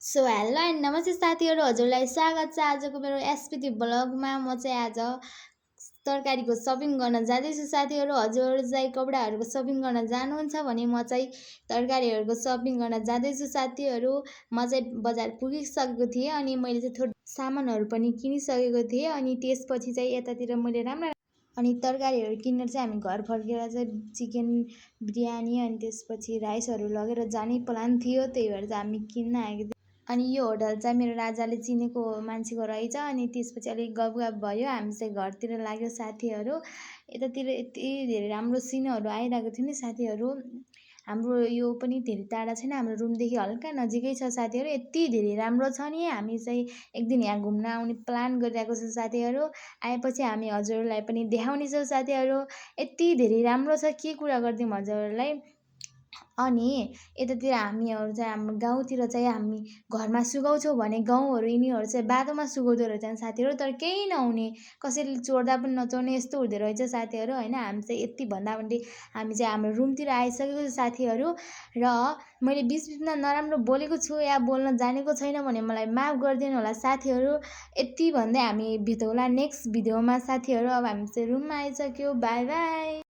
So hello and नमस्ते साथीहरू, हजुरलाई स्वागत छ आजको मेरो एसपिटी ब्लगमा। म चाहिँ आज तरकारीको सपिङ गर्न जाँदैछु साथीहरू। हजुरहरू चाहिँ कपडाहरूको सपिङ गर्न जानुहुन्छ भने म चाहिँ तरकारीहरूको सपिङ गर्न जाँदैछु साथीहरू। म चाहिँ बजार पुगिसकेको थिएँ अनि मैले चाहिँ थोरै सामानहरू पनि किनिसकेको थिएँ। अनि त्यसपछि चाहिँ यतातिर मैले राम्रो अनि तरकारीहरू किनेर चाहिँ हामी घर फर्केर चाहिँ चिकन बिरयानी अनि त्यसपछि राइसहरू लगेर जाने प्लान थियो, त्यही भएर चाहिँ हामी किन्न आएको थियौँ। अनि यो होटल चाहिँ मेरो राजाले चिनेको मान्छेको रहेछ। अनि त्यसपछि अलिक गफगाफ भयो, हामी चाहिँ घरतिर लाग्यो साथीहरू। यतातिर यति धेरै राम्रो सिनहरू आइरहेको थियो नि साथीहरू। हाम्रो यो पनि धेरै टाढा छैन, हाम्रो रुमदेखि हल्का नजिकै छ साथीहरू। यति धेरै राम्रो छ नि, हामी चाहिँ एक दिन यहाँ घुम्न आउने प्लान गरिरहेको छ साथीहरू। आएपछि हामी हजुरहरूलाई पनि देखाउनेछौँ साथीहरू। यति धेरै राम्रो छ, के कुरा गरिदिउँ हजुरहरूलाई। अनि यतातिर हामीहरू चाहिँ हाम्रो गाउँतिर चाहिँ हामी घरमा सुगाउँछौँ भने गाउँहरू यिनीहरू चाहिँ बाटोमा सुगाउँदो रहेछन् साथीहरू। तर केही नहुने, कसैले चोर्दा पनि नचोर्ने यस्तो हुँदो रहेछ साथीहरू होइन। हामी चाहिँ यति भन्दाभन्दै हामी चाहिँ हाम्रो रुमतिर आइसकेको छ साथीहरू। र मैले बिचबिचमा नराम्रो बोलेको छु या बोल्न जानेको छैन भने मलाई माफ गरिदिनु होला साथीहरू। यति भन्दै हामी भेटौँला नेक्स्ट भिडियोमा साथीहरू। अब हामी चाहिँ रुममा आइसक्यो, बाई बाई।